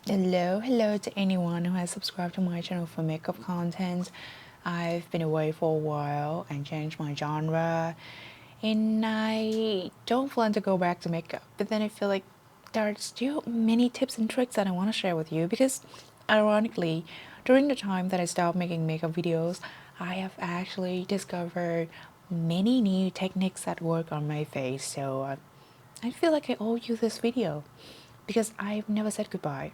Hello to anyone who has subscribed to my channel for makeup content. I've been away for a while and changed my genre, and I don't plan to go back to makeup, but then I feel like there are still many tips and tricks that I want to share with you because ironically, during the time that I stopped making makeup videos, I have actually discovered many new techniques that work on my face. So I feel like I owe you this video because I've never said goodbye.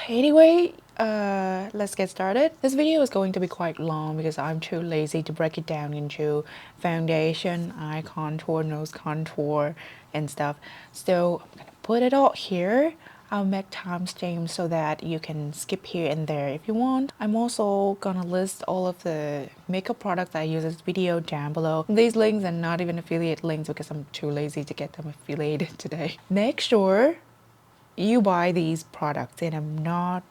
Anyway, let's get started. This video is going to be quite long because I'm too lazy to break it down into foundation, eye contour, nose contour, and stuff. So I'm gonna put it all here. I'll make timestamps so that you can skip here and there if you want. I'm also gonna list all of the makeup products I use in this video down below. These links are not even affiliate links because I'm too lazy to get them affiliated today. Make sure you buy these products, and I'm not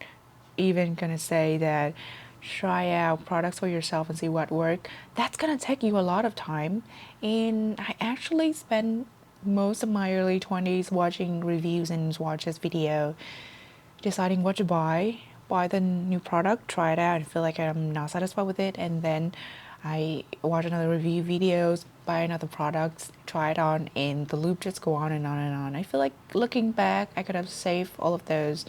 even gonna say that try out products for yourself and see what works. That's gonna take you a lot of time, and I actually spent most of my early 20s watching reviews and watch this video deciding what to buy the new product, try it out and feel like I'm not satisfied with it, and then I watch another review videos, buy another product, try it on, and the loop just go on and on and on. I feel like looking back, I could have saved all of those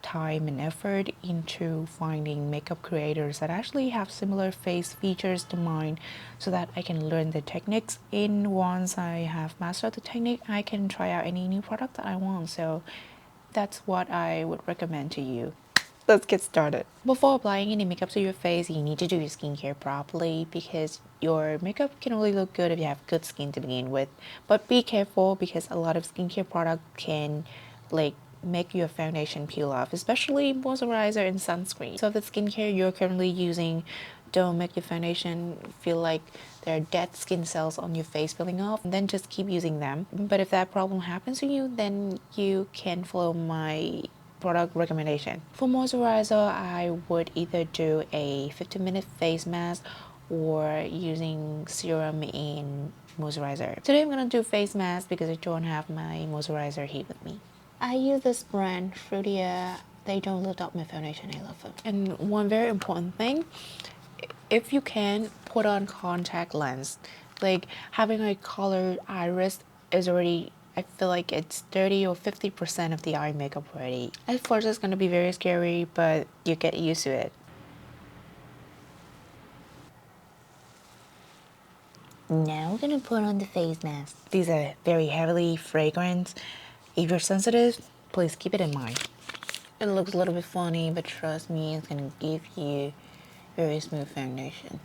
time and effort into finding makeup creators that actually have similar face features to mine so that I can learn the techniques, and once I have mastered the technique, I can try out any new product that I want. So that's what I would recommend to you. Let's get started. Before applying any makeup to your face, you need to do your skincare properly because your makeup can only look good if you have good skin to begin with. But be careful because a lot of skincare products can make your foundation peel off, especially moisturizer and sunscreen. So if the skincare you're currently using don't make your foundation feel like there are dead skin cells on your face peeling off, then just keep using them. But if that problem happens to you, then you can follow my product recommendation. For moisturizer, I would either do a 15-minute face mask or using serum in moisturizer. Today I'm gonna do face mask because I don't have my moisturizer here with me. I use this brand, Frudia. They don't lift up my foundation, I love them. And one very important thing, if you can, put on contact lens. Like having a colored iris is already, I feel like it's 30 or 50% of the eye makeup already. At first it's gonna be very scary, but you get used to it. Now we're gonna put on the face mask. These are very heavily fragrant. If you're sensitive, please keep it in mind. It looks a little bit funny, but trust me, it's gonna give you very smooth foundation.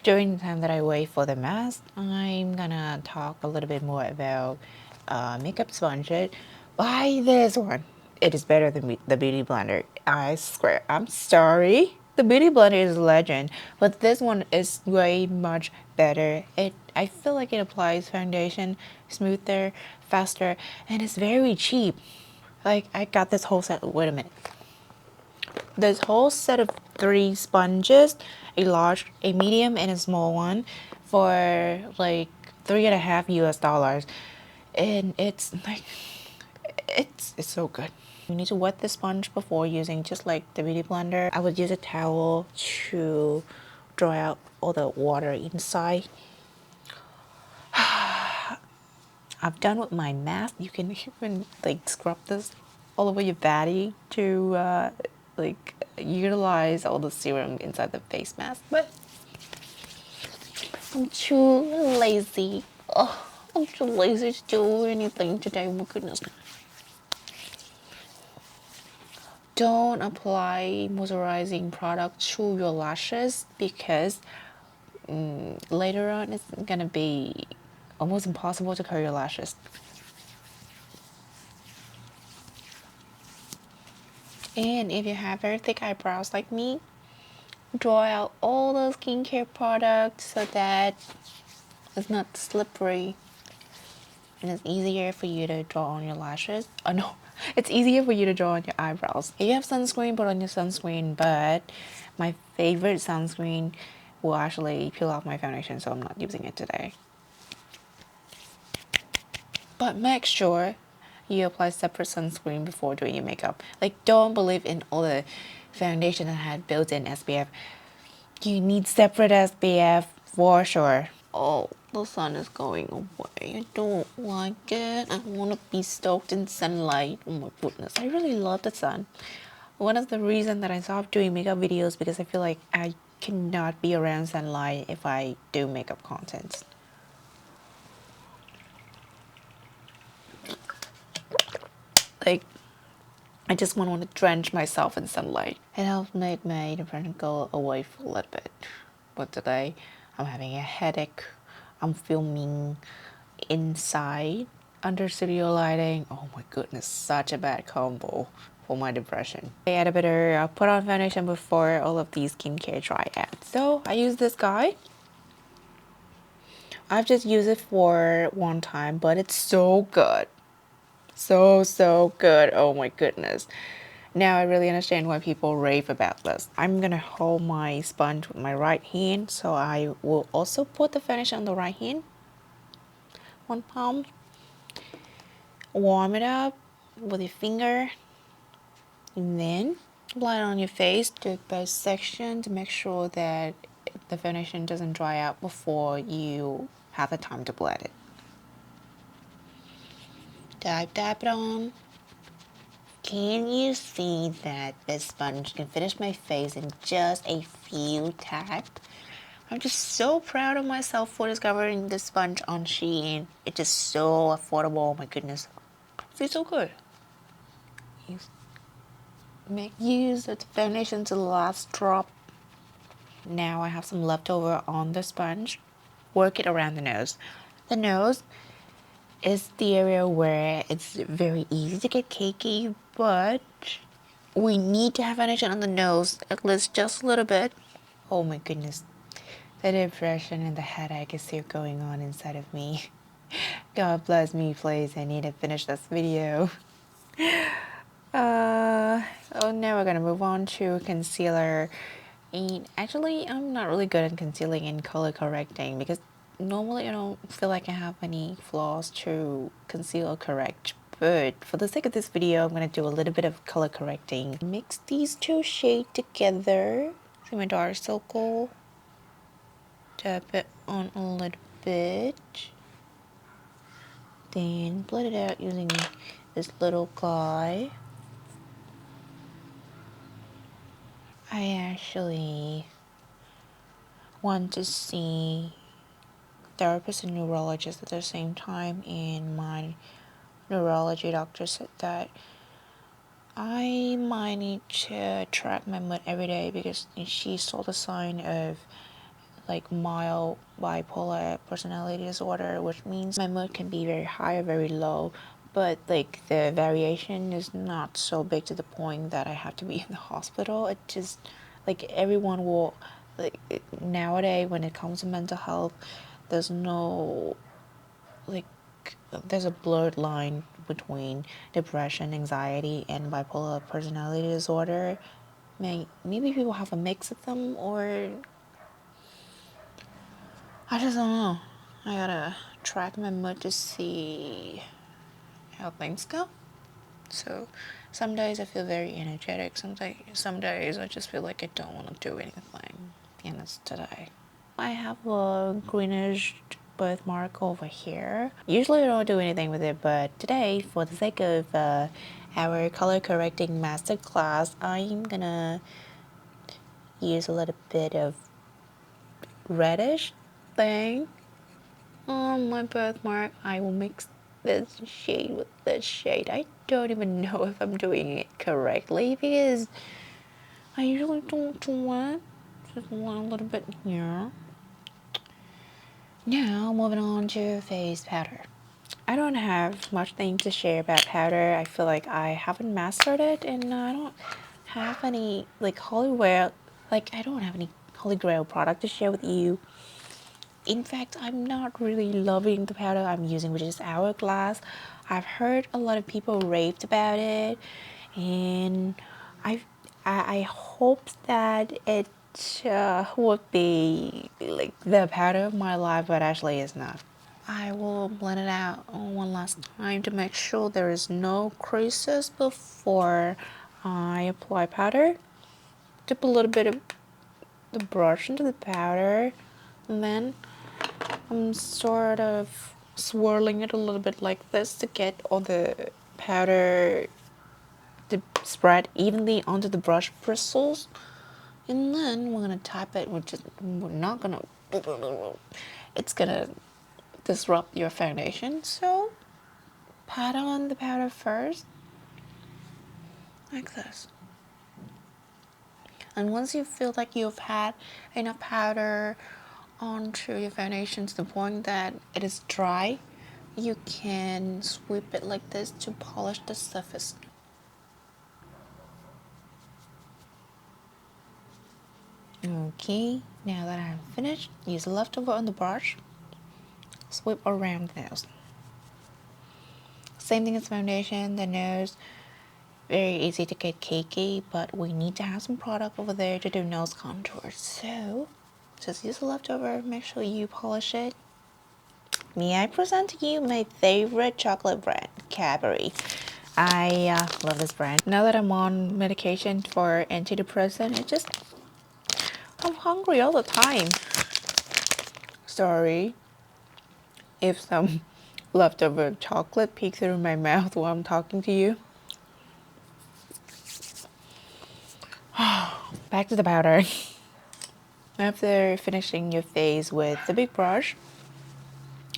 During the time that I wait for the mask, I'm gonna talk a little bit more about makeup sponges. Buy this one. It is better than the Beauty Blender. I swear. I'm sorry. The Beauty Blender is a legend, but this one is way much better. I feel like it applies foundation smoother, faster, and it's very cheap. Like I got this whole set. Wait a minute. This whole set of 3 sponges, a large, a medium, and a small one, for like $3.50 US, and it's like it's so good. You need to wet the sponge before using, just like the Beauty Blender. I would use a towel to dry out all the water inside. I'm done with my mask. You can even like scrub this all over your body to like utilize all the serum inside the face mask, but I'm too lazy. Oh, I'm too lazy to do anything today. Oh my goodness. Don't apply moisturizing product to your lashes because later on it's gonna be almost impossible to curl your lashes. And if you have very thick eyebrows like me, draw out all the skincare products so that it's not slippery and it's easier for you to draw on your lashes. Oh no, it's easier for you to draw on your eyebrows. If you have sunscreen, put on your sunscreen, but my favorite sunscreen will actually peel off my foundation, so I'm not using it today. But make sure you apply separate sunscreen before doing your makeup. Like, don't believe in all the foundation that had built-in SPF. You need separate SPF for sure. Oh, the sun is going away. I don't like it. I want to be stoked in sunlight. Oh my goodness, I really love the sun. One of the reasons that I stopped doing makeup videos because I feel like I cannot be around sunlight if I do makeup content. Like, I just want to drench myself in sunlight. It helps make my depression go away for a little bit. But today, I'm having a headache. I'm filming inside under studio lighting. Oh my goodness, such a bad combo for my depression. I had better put on foundation before all of these skincare triads. So I use this guy. I've just used it for one time, but it's so good. So good. Oh my goodness. Now I really understand why people rave about this. I'm gonna hold my sponge with my right hand, so I will also put the foundation on the right hand. One palm. Warm it up with your finger, and then apply it on your face. Do both sections to make sure that the foundation doesn't dry out before you have the time to blend it. Dab it on. Can you see that this sponge can finish my face in just a few taps? I'm just so proud of myself for discovering this sponge on Shein. It's just so affordable. Oh my goodness. It feels so good. Make use of the foundation to the last drop. Now I have some leftover on the sponge. Work it around the nose. The nose is the area where it's very easy to get cakey, but we need to have foundation on the nose, at least just a little bit. Oh my goodness. The depression and the headache is still going on inside of me. God bless me, please. I need to finish this video. Now we're gonna move on to concealer. And actually, I'm not really good at concealing and color correcting because normally I don't feel like I have any flaws to conceal or correct. But for the sake of this video, I'm gonna do a little bit of color correcting. Mix these two shades together. See my dark circle. Tap it on a little bit. Then blend it out using this little guy. I actually want to see therapist and neurologist at the same time, and my neurology doctor said that I might need to track my mood every day because she saw the sign of like mild bipolar personality disorder, which means my mood can be very high or very low, but like the variation is not so big to the point that I have to be in the hospital. It just like everyone will like nowadays when it comes to mental health, there's no like there's a blurred line between depression, anxiety, and bipolar personality disorder. Maybe people have a mix of them, or I just don't know. I gotta track my mood to see how things go. So some days I feel very energetic. Some days I just feel like I don't want to do anything. And it's today. I have a greenish birthmark over here. Usually I don't do anything with it, but today, for the sake of our color correcting masterclass, I'm gonna use a little bit of reddish thing on my birthmark. I will mix this shade with this shade. I don't even know if I'm doing it correctly because I usually don't do it. Just want a little bit here. Now moving on to face powder. I don't have much things to share about powder. I feel like I haven't mastered it, and I don't have any like holy grail. Like I don't have any holy grail product to share with you. In fact, I'm not really loving the powder I'm using, which is Hourglass. I've heard a lot of people raved about it, and I hope that it would be like the powder of my life, but actually it's not. I will blend it out one last time to make sure there is no creases before I apply powder. Dip a little bit of the brush into the powder, and then I'm sort of swirling it a little bit like this to get all the powder to spread evenly onto the brush bristles. And then we're gonna tap it. We're not gonna. It's gonna disrupt your foundation. So pat on the powder first, like this. And once you feel like you've had enough powder onto your foundation to the point that it is dry, you can sweep it like this to polish the surface. Okay, now that I'm finished, use the leftover on the brush, sweep around the nose. Same thing as foundation, the nose, very easy to get cakey, but we need to have some product over there to do nose contour. So, just use the leftover, make sure you polish it. May I present to you my favorite chocolate brand, Cadbury. I love this brand. Now that I'm on medication for antidepressant, I'm hungry all the time. Sorry if some leftover chocolate peeks through my mouth while I'm talking to you. Back to the powder. After finishing your face with the big brush,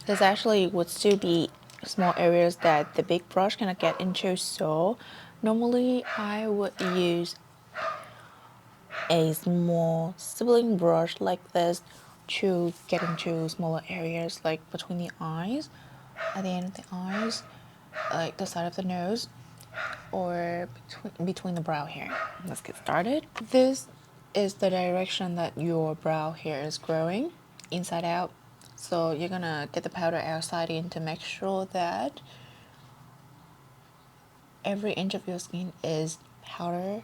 there's actually would still be small areas that the big brush cannot get into, so normally I would use a small sibling brush like this to get into smaller areas like between the eyes, at the end of the eyes, like the side of the nose, or between the brow hair. Let's get started. This is the direction that your brow hair is growing, inside out. So you're gonna get the powder outside in to make sure that every inch of your skin is powder.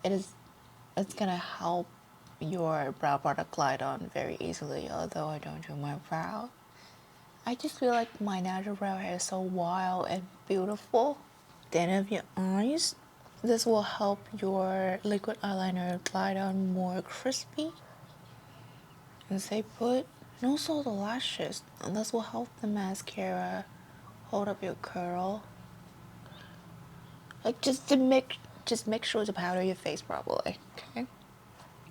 It's gonna help your brow product glide on very easily, although I don't do my brow. I just feel like my natural brow hair is so wild and beautiful. The end of your eyes. This will help your liquid eyeliner glide on more crispy and stay put. And also the lashes. And this will help the mascara hold up your curl. Like just make sure to powder your face properly. Okay.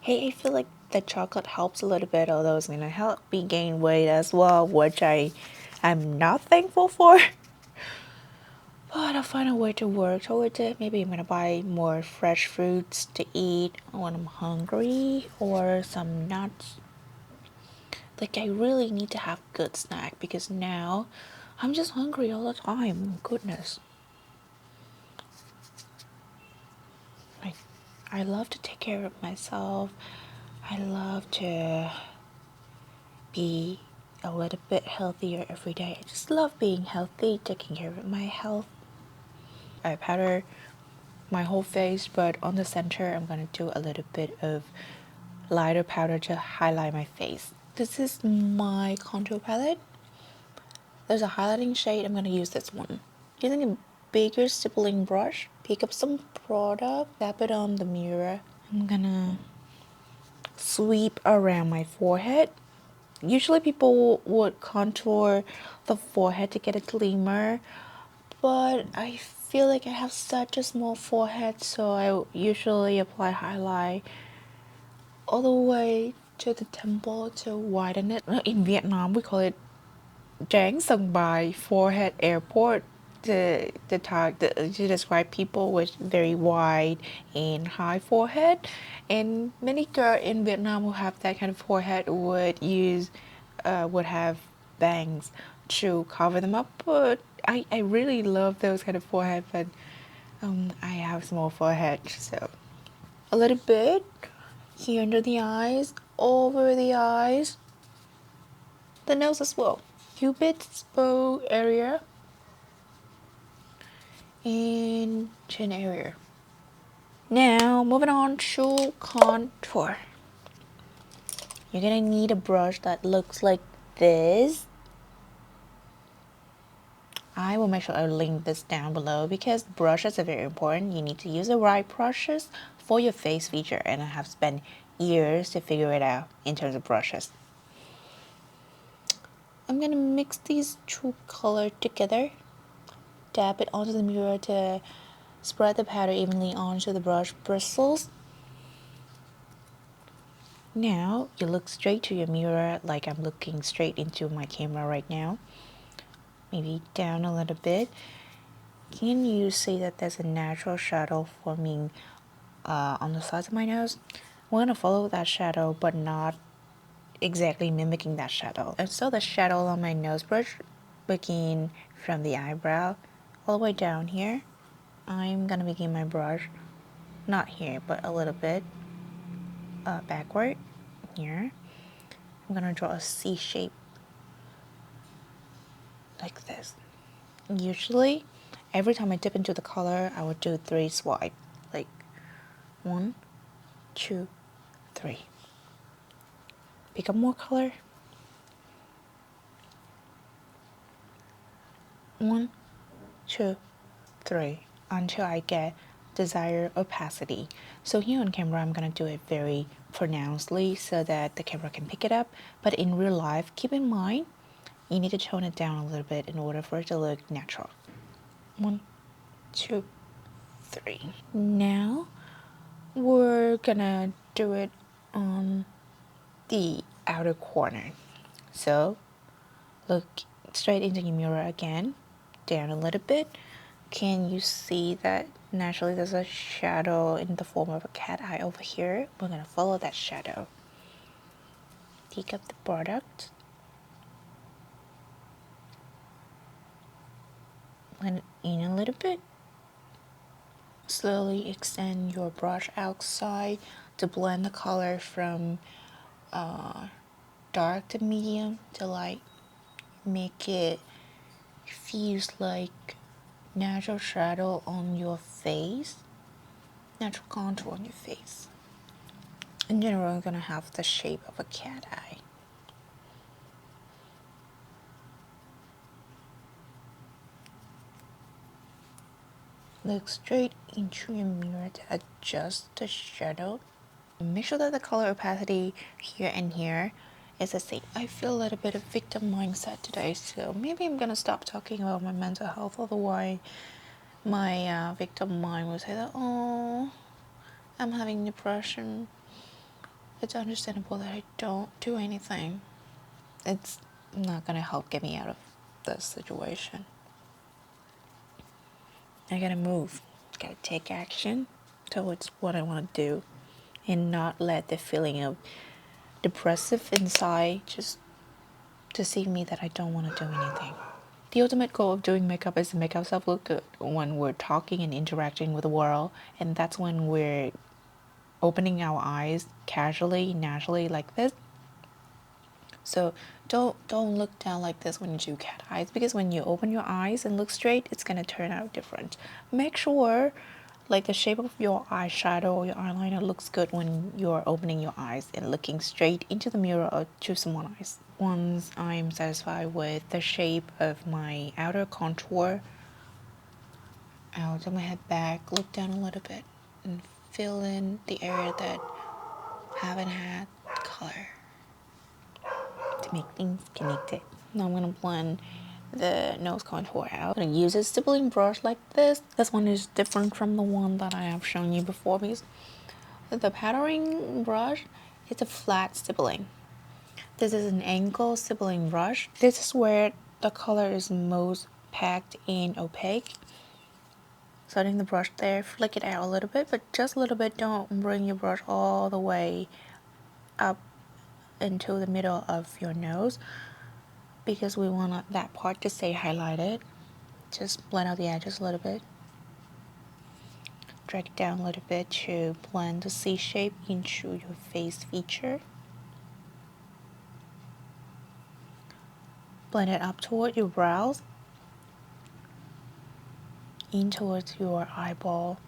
Hey, I feel like the chocolate helps a little bit, although it's gonna help me gain weight as well, which I am not thankful for. But I'll find a way to work towards it. Maybe I'm gonna buy more fresh fruits to eat when I'm hungry, or some nuts. Like I really need to have good snack because now I'm just hungry all the time. Goodness. I love to take care of myself. I love to be a little bit healthier every day. I just love being healthy, taking care of my health. I powder my whole face, but on the center I'm gonna do a little bit of lighter powder to highlight my face. This is my contour palette. There's a highlighting shade. I'm gonna use this one. Using a bigger stippling brush, pick up some product, tap it on the mirror. I'm gonna sweep around my forehead. Usually people would contour the forehead to get a glimmer, but I feel like I have such a small forehead, so I usually apply highlight all the way to the temple to widen it. In Vietnam, we call it Tráng Sông Bài, forehead airport, to describe people with very wide and high forehead. And many girls in Vietnam who have that kind of forehead would have bangs to cover them up. But I really love those kind of forehead, but I have small forehead, so a little bit here under the eyes, over the eyes, the nose as well. Cupid's bow area and chin area. Now moving on to contour. You're gonna need a brush that looks like this. I will make sure I link this down below because brushes are very important. You need to use the right brushes for your face feature, and I have spent years to figure it out in terms of brushes. I'm gonna mix these two colors together, dab it onto the mirror to spread the powder evenly onto the brush bristles. Now you look straight to your mirror like I'm looking straight into my camera right now. Maybe down a little bit. Can you see that there's a natural shadow forming on the sides of my nose? We're gonna follow that shadow, but not exactly mimicking that shadow. And so the shadow on my nose brush, begin from the eyebrow all the way down here. I'm gonna begin my brush, not here, but a little bit backward here. I'm gonna draw a C shape like this. Usually, every time I dip into the color, I would do 3 swipes, like 1, 2, 3. Pick up more color. 1, 2, 3, until I get desired opacity. So here on camera, I'm gonna do it very pronouncedly so that the camera can pick it up. But in real life, keep in mind, you need to tone it down a little bit in order for it to look natural. 1, 2, 3. Now we're gonna do it on the outer corner. So look straight into your mirror again, down a little bit. Can you see that naturally there's a shadow in the form of a cat eye over here? We're gonna follow that shadow. Take up the product, blend it in a little bit. Slowly extend your brush outside to blend the color from dark to medium to light. Make it feels like natural shadow on your face, natural contour on your face. In general, I'm gonna have the shape of a cat eye. Look straight into your mirror to adjust the shadow. Make sure that the color opacity here and here is the same. I feel a little bit of victim mindset today, so maybe I'm gonna stop talking about my mental health. Otherwise, my victim mind will say that, oh, I'm having depression. It's understandable that I don't do anything. It's not gonna help get me out of this situation. I gotta move, gotta take action towards what I want to do and not let the feeling of depressive inside just deceive me that I don't want to do anything. The ultimate goal of doing makeup is to make ourselves look good when we're talking and interacting with the world, and that's when we're opening our eyes casually, naturally like this. So don't look down like this when you do cat eyes, because when you open your eyes and look straight, it's gonna turn out different. Make sure like the shape of your eyeshadow or your eyeliner looks good when you're opening your eyes and looking straight into the mirror or choosing one eyes. Once I'm satisfied with the shape of my outer contour, I'll turn my head back, look down a little bit, and fill in the area that haven't had color to make things connected. Now I'm gonna blend the nose contour out. I'm gonna use a stippling brush like this. This one is different from the one that I have shown you before because the powdering brush is a flat stippling. This is an angle stippling brush. This is where the color is most packed and opaque. Setting the brush there, flick it out a little bit, but just a little bit. Don't bring your brush all the way up into the middle of your nose because we want that part to stay highlighted. Just blend out the edges a little bit. Drag it down a little bit to blend the C shape into your face feature. Blend it up toward your brows, in towards your eyeball.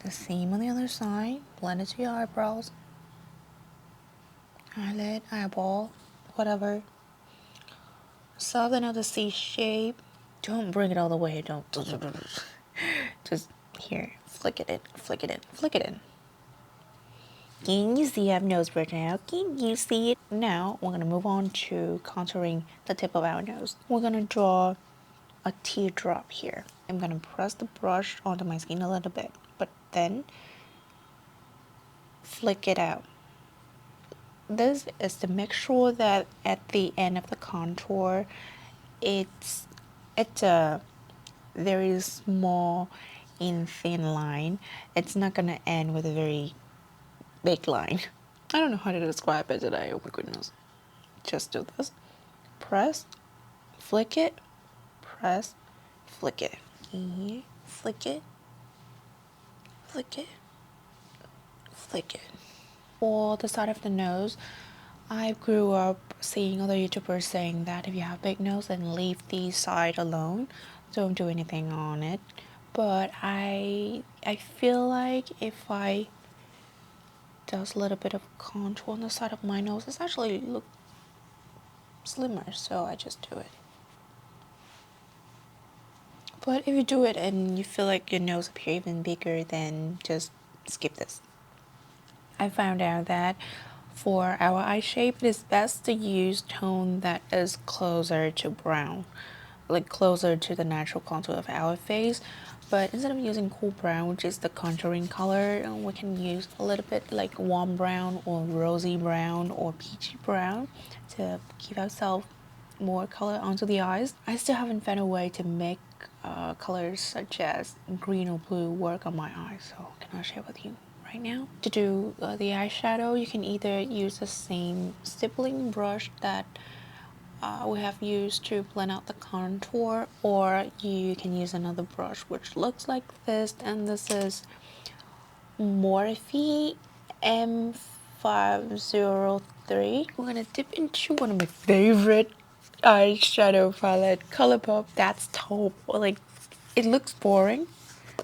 The same on the other side. Blend it to your eyebrows, eyelid, eyeball, whatever. Soften out the C shape. Don't bring it all the way. Don't. Just here. Flick it in. Flick it in. Flick it in. Can you see I have nose bridge now? Can you see it? Now we're gonna move on to contouring the tip of our nose. We're gonna draw a teardrop here. I'm gonna press the brush onto my skin a little bit, but then flick it out. This is to make sure that at the end of the contour, it's a very small and thin line. It's not gonna end with a very big line. I don't know how to describe it today. Oh my goodness. Just do this. Press, flick it, press, flick it. Flick it, flick it, flick it. For the side of the nose, I grew up seeing other YouTubers saying that if you have big nose, then leave the side alone. Don't do anything on it. But I feel like if I does a little bit of contour on the side of my nose, it's actually look slimmer, so I just do it. But if you do it and you feel like your nose appear even bigger, then just skip this. I found out that for our eye shape, it is best to use tone that is closer to brown, like closer to the natural contour of our face. But instead of using cool brown, which is the contouring color, we can use a little bit like warm brown or rosy brown or peachy brown to give ourselves more color onto the eyes. I still haven't found a way to make colors such as green or blue work on my eyes, so I cannot share with you right now. To do the eyeshadow, you can either use the same stippling brush that we have used to blend out the contour, or you can use another brush which looks like this, and this is Morphe M503. We're gonna dip into one of my favorite eyeshadow palette, ColourPop. That's Taupe. Like, it looks boring,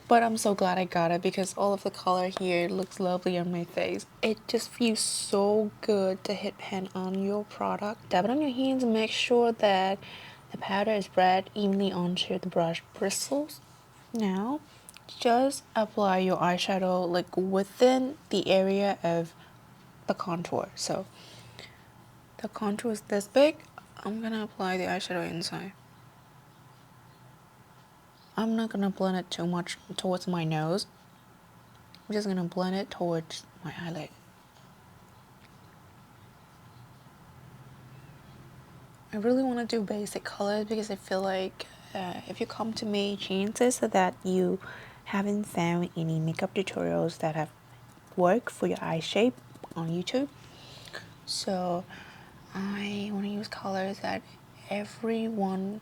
but I'm so glad I got it because all of the color here looks lovely on my face. It just feels so good to hit pen on your product. Dab it on your hands and make sure that the powder is spread evenly onto the brush bristles. Now, just apply your eyeshadow like within the area of the contour. So the contour is this big. I'm gonna apply the eyeshadow inside. I'm not gonna blend it too much towards my nose. I'm just gonna blend it towards my eyelid. I really want to do basic colors because I feel like if you come to me, chances are that you haven't found any makeup tutorials that have worked for your eye shape on YouTube. So I want to use colors that everyone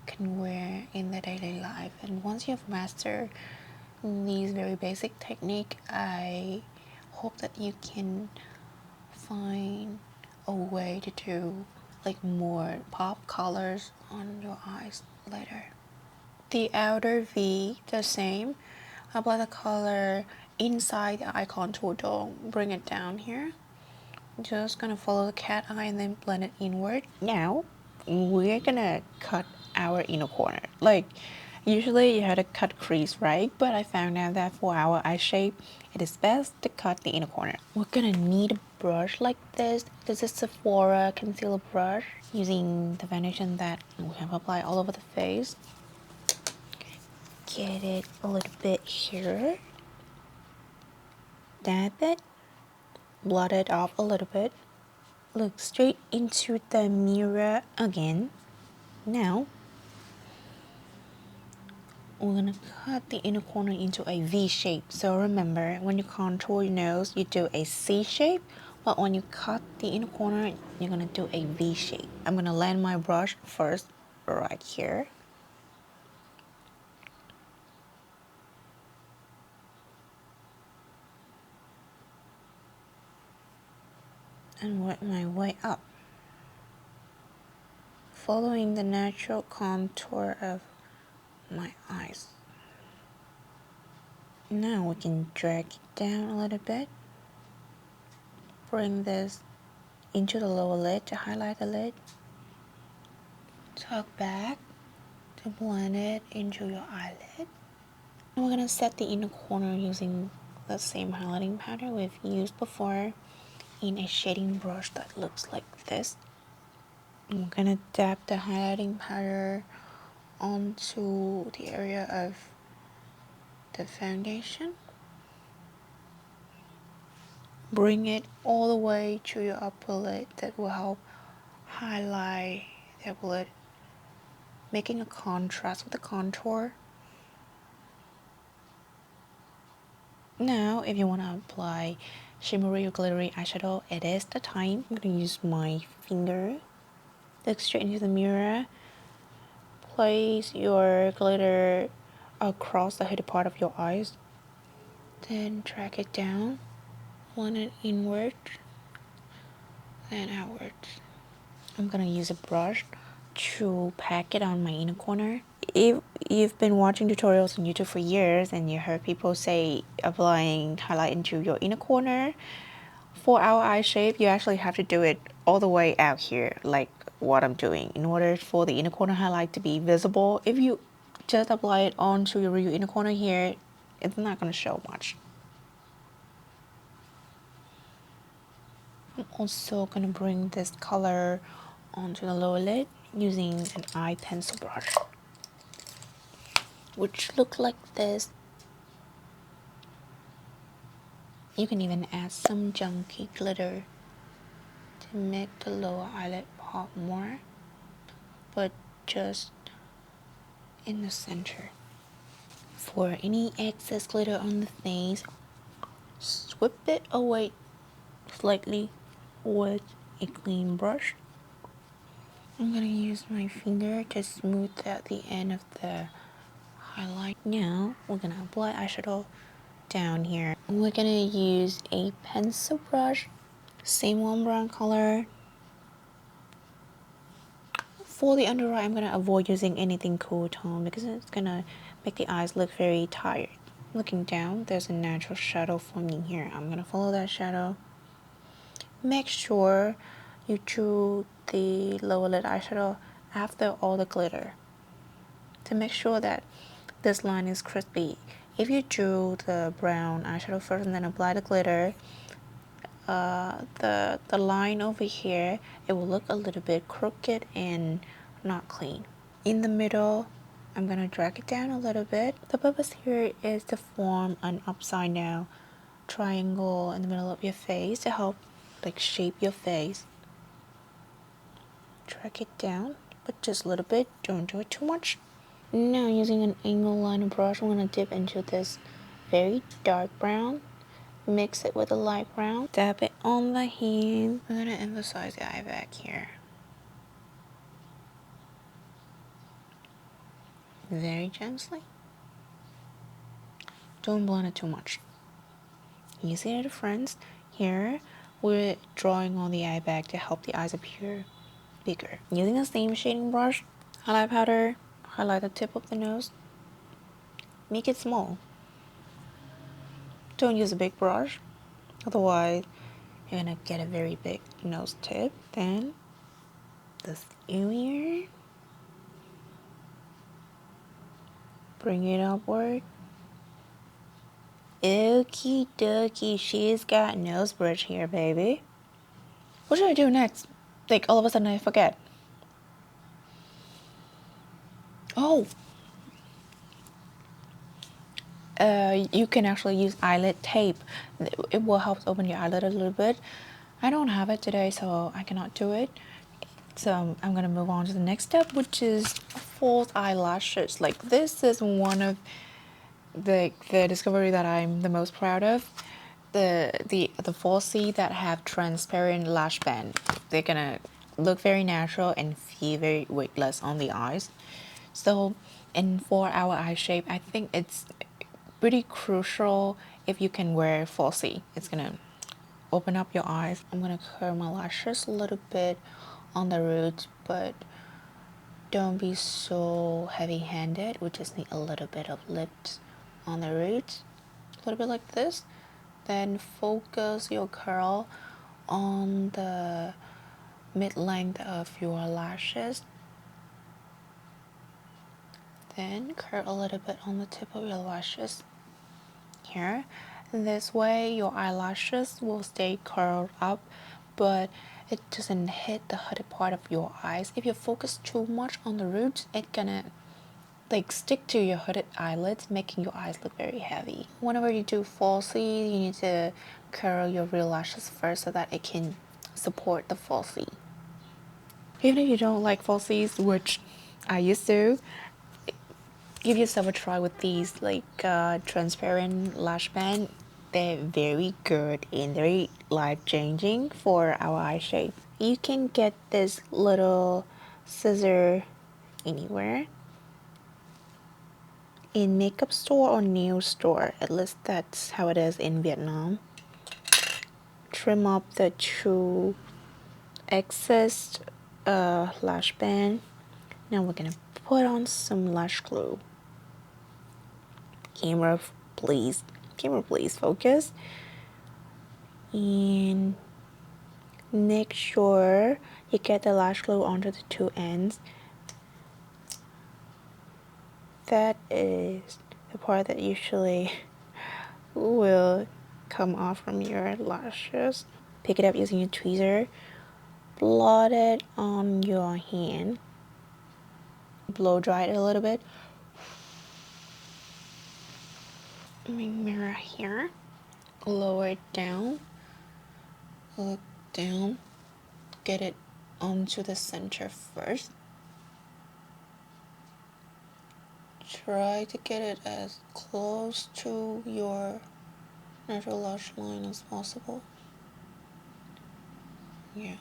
can wear in their daily life. And once you have mastered these very basic technique, I hope that you can find a way to do like more pop colors on your eyes later. The outer V, the same. Apply the color inside the eye contour, don't bring it down here. Just gonna follow the cat eye and then blend it inward. Now, we're gonna cut our inner corner. Like, usually you have to cut crease, right? But I found out that for our eye shape, it is best to cut the inner corner. We're gonna need a brush like this. This is Sephora concealer brush using the foundation that we have applied all over the face. Get it a little bit here. Dab it. Blot it off a little bit. Look straight into the mirror again. Now, we're gonna cut the inner corner into a V shape. So remember, when you contour your nose, you do a C shape, but when you cut the inner corner, you're gonna do a V shape. I'm gonna land my brush first right here. And work my way up, following the natural contour of my eyes. Now we can drag it down a little bit. Bring this into the lower lid to highlight the lid. tuck back to blend it into your eyelid. And we're gonna set the inner corner using the same highlighting powder we've used before in a shading brush that looks like this. And we're gonna dab the highlighting powder onto the area of the foundation. Bring it all the way to your upper lid. That will help highlight the upper lid, making a contrast with the contour. Now, if you want to apply shimmery or glittery eyeshadow, it is the time. I'm going to use my finger, look straight into the mirror, place your glitter across the hooded part of your eyes, then drag it down, blend it inward and outwards. I'm gonna use a brush to pack it on my inner corner. If you've been watching tutorials on YouTube for years and you heard people say applying highlight into your inner corner, for our eye shape, you actually have to do it all the way out here, like what I'm doing, in order for the inner corner highlight to be visible. If you just apply it onto your inner corner here, it's not gonna show much. I'm also gonna bring this color onto the lower lid using an eye pencil brush, which look like this. You can even add some chunky glitter to make the lower eyelid pop more, but just in the center. For any excess glitter on the face, sweep it away slightly with a clean brush. I'm gonna use my finger to smooth out the end of the highlight. Now we're gonna apply eyeshadow down here. We're gonna use a pencil brush, same one brown color. For the under eye, I'm gonna avoid using anything cool tone because it's gonna make the eyes look very tired. Looking down, there's a natural shadow forming here. I'm gonna follow that shadow. Make sure you drew the lower lid eyeshadow after all the glitter to make sure that this line is crispy. If you drew the brown eyeshadow first and then apply the glitter, the line over here, it will look a little bit crooked and not clean. In the middle, I'm gonna drag it down a little bit. The purpose here is to form an upside down triangle in the middle of your face to help like shape your face. Drag it down, but just a little bit, don't do it too much. Now using an angle liner brush, I'm gonna dip into this very dark brown, mix it with a light brown, dab it on the hand. I'm gonna emphasize the eye back here. Very gently. Don't blend it too much. You see the difference? Here, we're drawing on the eye bag to help the eyes appear bigger. Using the same shading brush, highlight powder, highlight the tip of the nose, make it small. Don't use a big brush, otherwise you're gonna get a very big nose tip. Then this ear, bring it upward. Okie dokie, she's got nose bridge here, baby. What should I do next? Like, all of a sudden I forget. Oh! You can actually use eyelid tape. It will help open your eyelid a little bit. I don't have it today, so I cannot do it. So I'm gonna move on to the next step, which is false eyelashes. Like, this is one of the discovery that I'm the most proud of. The Falsies that have transparent lash band, they're gonna look very natural and feel very weightless on the eyes. So, and for our eye shape, I think it's pretty crucial if you can wear Falsie. It's gonna open up your eyes. I'm gonna curl my lashes a little bit on the roots, but don't be so heavy-handed. We just need a little bit of lips on the roots, a little bit like this. Then focus your curl on the mid-length of your lashes. then curl a little bit on the tip of your lashes here. This way your eyelashes will stay curled up, but it doesn't hit the hooded part of your eyes. If you focus too much on the roots, it's gonna like stick to your hooded eyelids, making your eyes look very heavy. Whenever you do falsies, you need to curl your real lashes first so that it can support the falsie. Even if you don't like falsies, which I used to, give yourself a try with these like transparent lash band. They're very good and very life-changing for our eye shape. You can get this little scissor anywhere, in makeup store or nail store, at least that's how it is in Vietnam. Trim up the two excess lash band. Now we're gonna put on some lash glue. Camera please focus, and make sure you get the lash glue onto the two ends. That is the part that usually will come off from your lashes. Pick it up using a tweezer, blot it on your hand, blow dry it a little bit. Mirror here, lower it down, look down, get it onto the center first. Try to get it as close to your natural lash line as possible. Yeah.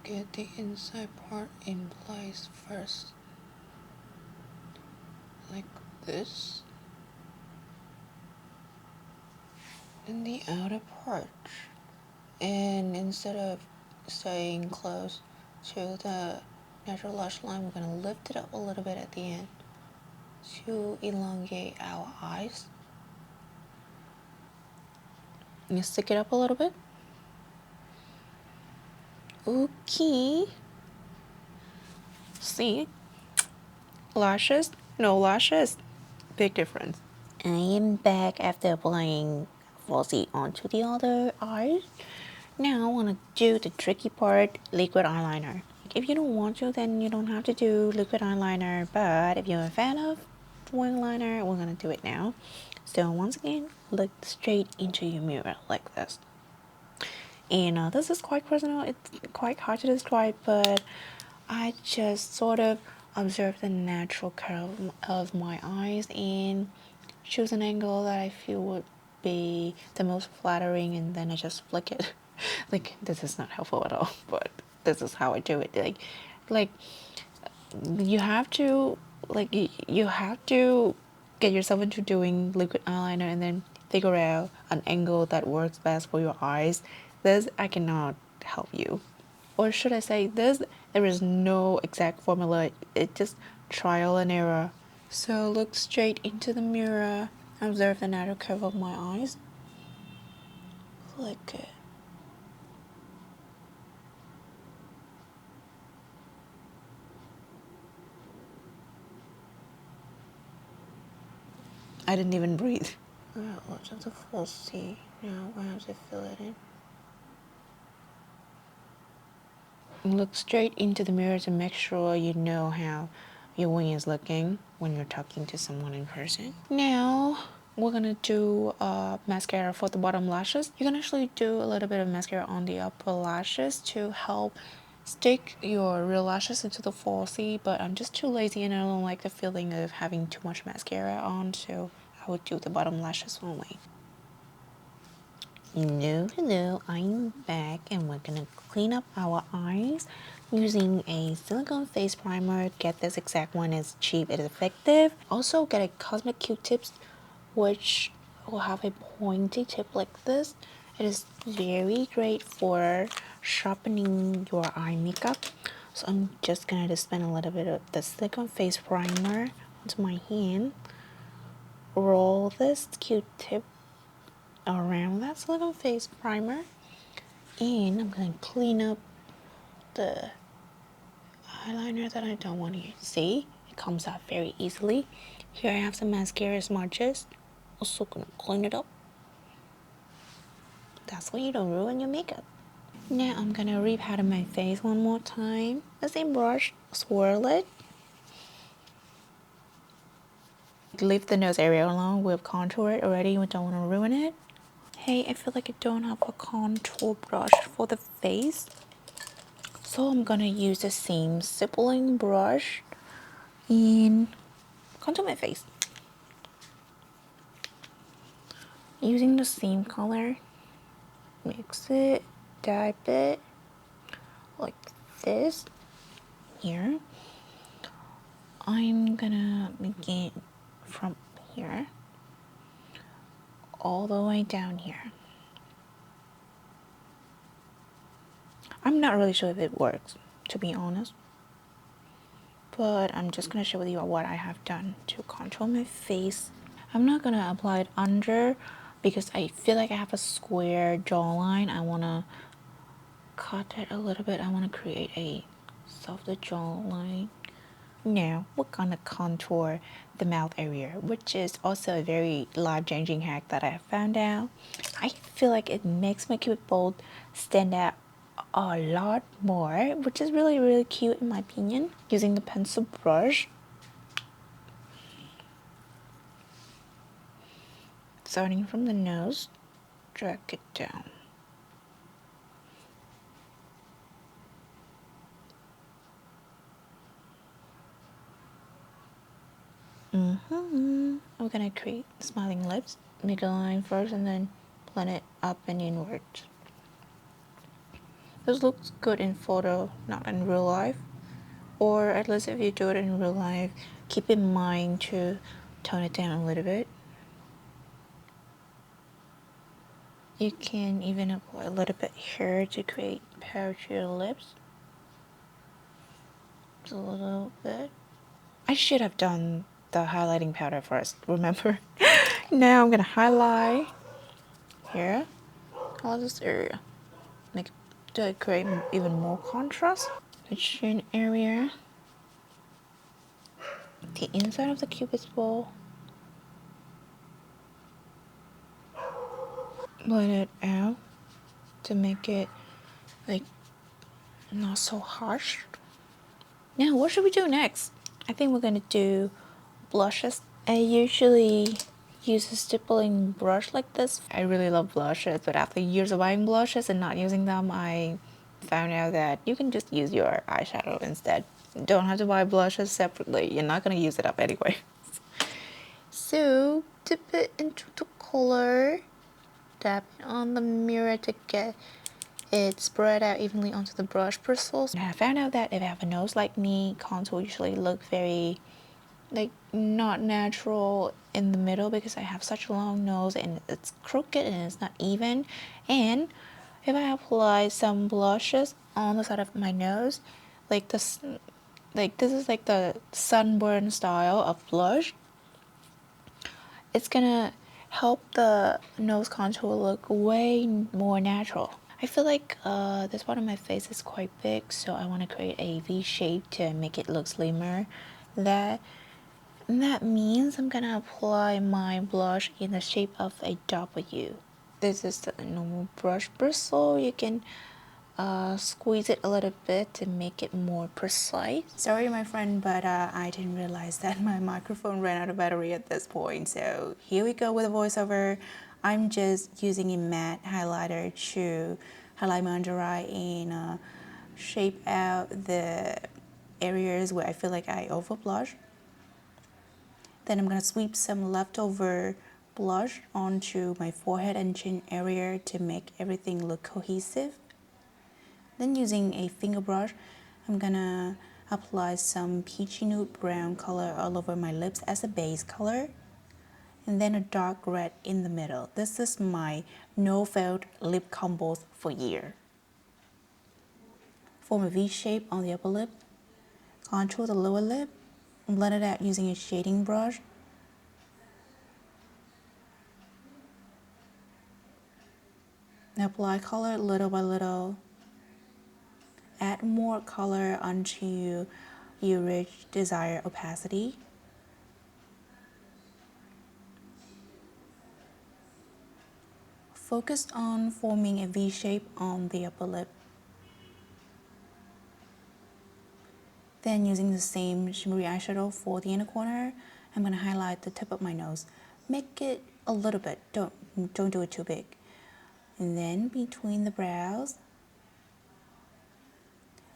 Get the inside part in place first. Like this. And the outer part. And instead of staying close to the natural lash line, we're going to lift it up a little bit at the end to elongate our eyes. You stick it up a little bit. Okay. See? Lashes, no lashes. Big difference. I am back after applying falsie onto the other eye. Now I want to do the tricky part, liquid eyeliner. If you don't want to, then you don't have to do liquid eyeliner, but if you're a fan of wing liner, we're going to do it now. So once again, look straight into your mirror like this. And this is quite personal, it's quite hard to describe, but I just sort of observe the natural curve of my eyes and choose an angle that I feel would be the most flattering, and then I just flick it. Like, this is not helpful at all, but this is how I do it. Like you have to, you have to get yourself into doing liquid eyeliner and then figure out an angle that works best for your eyes. This I cannot help you, or should I say this, there is no exact formula, it's just trial and error. So look straight into the mirror, observe the natural curve of my eyes, flick it. I didn't even breathe. Alright, let's have the falsie. Now we have to fill it in. Look straight into the mirror to make sure you know how your wing is looking when you're talking to someone in person. Now we're gonna do mascara for the bottom lashes. You can actually do a little bit of mascara on the upper lashes to help stick your real lashes into the falsie, but I'm just too lazy and I don't like the feeling of having too much mascara on, so I would do the bottom lashes only. Hello, I'm back and we're gonna clean up our eyes using a silicone face primer. Get this exact one, is cheap, it is effective. Also get a cosmic Q-tips which will have a pointy tip like this. It is very great for sharpening your eye makeup. So I'm just gonna dispense a little bit of the silicone face primer onto my hand. Roll this Q-tip around that silicone face primer, and I'm going to clean up the eyeliner that I don't want you to see. It comes out very easily. Here I have some mascara smudges. Also gonna clean it up. That's why you don't ruin your makeup. Now I'm gonna repowder my face one more time. The same brush, swirl it. Leave the nose area alone. We've contoured already, we don't want to ruin it. Hey, I feel like I don't have a contour brush for the face. So I'm gonna use the same stippling brush and contour my face. Using the same color, mix it, dab it, like this. Here. I'm gonna begin from here all the way down here. I'm not really sure if it works, to be honest. But I'm just gonna show you what I have done to contour my face. I'm not gonna apply it under because I feel like I have a square jawline. I wanna cut it a little bit. I wanna create a softer jawline. Now we're gonna contour the mouth area, which is also a very life-changing hack that I have found out. I feel like it makes my cupid bowl stand out a lot more, which is really cute in my opinion. Using the pencil brush, starting from the nose, drag it down. I'm gonna create smiling lips, middle line first, and then blend it up and inwards. This looks good in photo, not in real life. Or at least if you do it in real life, keep in mind to tone it down a little bit. You can even apply a little bit here to create pouchier lips. Just a little bit. I should have done the highlighting powder first, remember? Now I'm gonna highlight here, all this area. Make to create even more contrast. The chin area, the inside of the cupid's bow. Blend it out to make it like not so harsh. Now what should we do next? I think we're gonna do blushes. I usually use a stippling brush like this. I really love blushes, but after years of buying blushes and not using them, I found out that you can just use your eyeshadow instead. You don't have to buy blushes separately. You're not gonna use it up anyway. So dip it into the color, tap it on the mirror to get it spread out evenly onto the brush bristles. And I found out that if I have a nose like me, contour usually look very like not natural in the middle because I have such a long nose and it's crooked and it's not even. And if I apply some blushes on the side of my nose, like this is like the sunburn style of blush, it's gonna help the nose contour look way more natural. I feel like this part of my face is quite big, so I want to create a V shape to make it look slimmer. That means I'm gonna apply my blush in the shape of a W. This is the normal brush bristle. You can squeeze it a little bit to make it more precise. Sorry my friend, but I didn't realize that my microphone ran out of battery at this point. So here we go with a voiceover. I'm just using a matte highlighter to highlight my under eye and shape out the areas where I feel like I over blush. Then I'm gonna sweep some leftover blush onto my forehead and chin area to make everything look cohesive. Then using a finger brush, I'm gonna apply some peachy nude brown color all over my lips as a base color. And then a dark red in the middle. This is my no felt lip combos for year. Form a V shape on the upper lip. Contour the lower lip. And blend it out using a shading brush. Now apply color little by little. add more color onto your rich desired opacity. Focus on forming a V shape on the upper lip. Then using the same shimmery eyeshadow for the inner corner, I'm going to highlight the tip of my nose. Make it a little bit, don't do it too big. And then between the brows,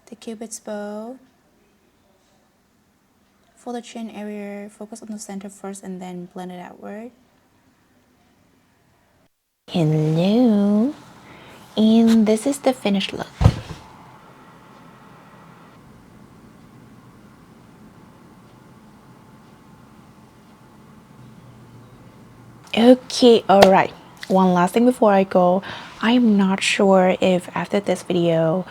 the cupid's bow. For the chin area, focus on the center first and then blend it outward. Hello, and this is the finished look. Okay, alright. One last thing before I go. I'm not sure if after this video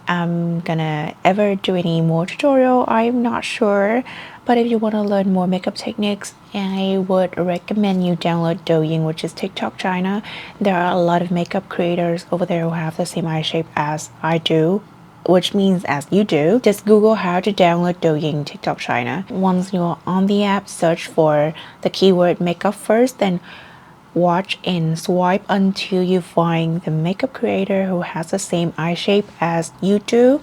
I'm gonna ever do any more tutorial. I'm not sure, but if you want to learn more makeup techniques, I would recommend you download Douyin, which is TikTok China. There are a lot of makeup creators over there who have the same eye shape as I do, which means as you do. Just Google how to download Douyin TikTok China. Once you're on the app, search for the keyword makeup first, then watch and swipe until you find the makeup creator who has the same eye shape as you do.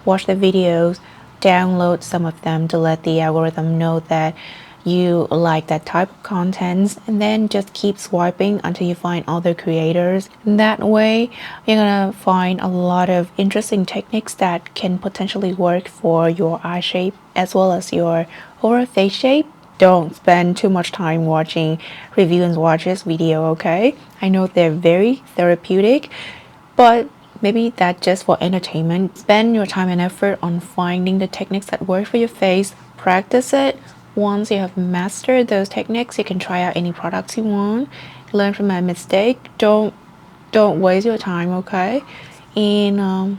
Watch the videos, download some of them to let the algorithm know that you like that type of content, and then just keep swiping until you find other creators. That way you're gonna find a lot of interesting techniques that can potentially work for your eye shape as well as your overall face shape. Don't spend too much time watching review and swatches video, okay? I know they're very therapeutic, but maybe that's just for entertainment. Spend your time and effort on finding the techniques that work for your face. Practice it. Once you have mastered those techniques, you can try out any products you want. Learn from my mistake. Don't waste your time, okay? And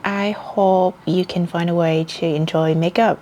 I hope you can find a way to enjoy makeup.